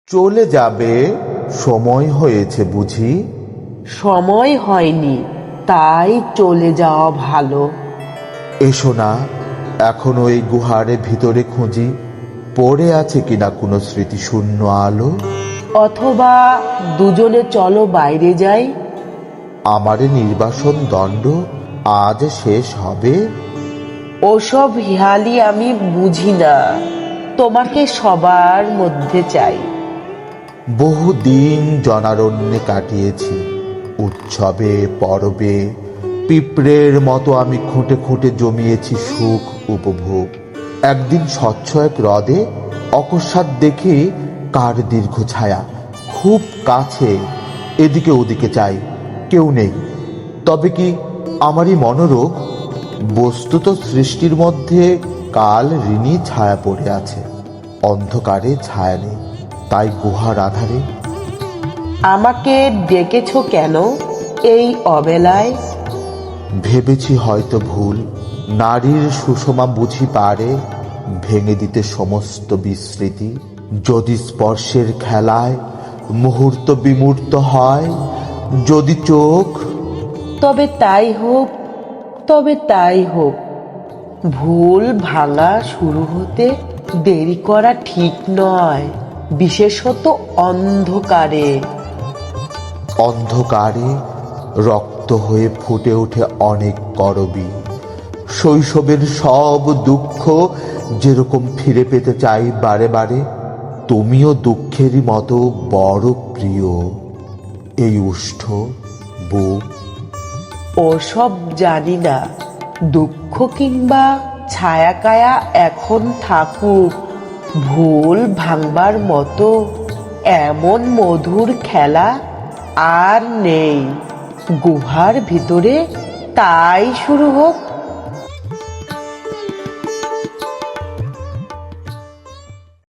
চলে যাবে? সময় হয়েছে বুঝি? সময় হয়নি, তাই চলে যাওয়া ভালো। এসো না, এখনো এই গুহার ভিতরে খুঁজি, পড়ে আছে কিনা কোনো স্মৃতিশূন্য আলো। অথবা দুজনে চলো বাইরে যাই। আমারে নির্বাসন দণ্ড আজ শেষ হবে। ওসব হিয়ালি আমি বুঝি না, তোমাকে সবার মধ্যে চাই। বহুদিন জনারণ্যে কাটিয়েছি, উৎসবে পরবে পিঁপড়ের মতো আমি খুঁটে খুঁটে জমিয়েছি সুখ উপভোগ। একদিন স্বচ্ছ এক হ্রদে অকস্মাৎ দেখি কার দীর্ঘ ছায়া, খুব কাছে, এদিকে ওদিকে চাই, কেউ নেই। তবে কি আমারই মনোরোগ? বস্তুত সৃষ্টির মধ্যে কাল ঋণী ছায়া পড়ে আছে, অন্ধকারে ছায়া নেই, তাই গুহার আধারে। আমাকে ডেকেছ কেন এই অবেলায়? ভেবেছি হয়তো ভুল, নারীর সুষমা বুঝি পারে ভেঙে দিতে সমস্ত বিস্মৃতি। যদি স্পর্শের খেলায় মুহূর্ত বিমূর্ত হয়, যদি চোখ। তবে তাই হোক, তবে তাই হোক। ভুল ভাঙা শুরু হতে দেরি করা ঠিক নয়, বিশেষত অন্ধকারে। অন্ধকারে রক্ত হয়ে ফুটে ওঠে অনেক করবী। শৈশবের সব দুঃখ যেরকম ফিরে পেতে চাই বারে বারে, তুমিও দুঃখেরই মতো বড় প্রিয় এই উষ্ঠ বুক। ওসব জানি না, দুঃখ কিংবা ছায়াকায়া এখন থাকুক, ভুল ভাঙবার মতো এমন মধুর খেলা আর নেই। গুহার ভিতরে তাই শুরু হোক।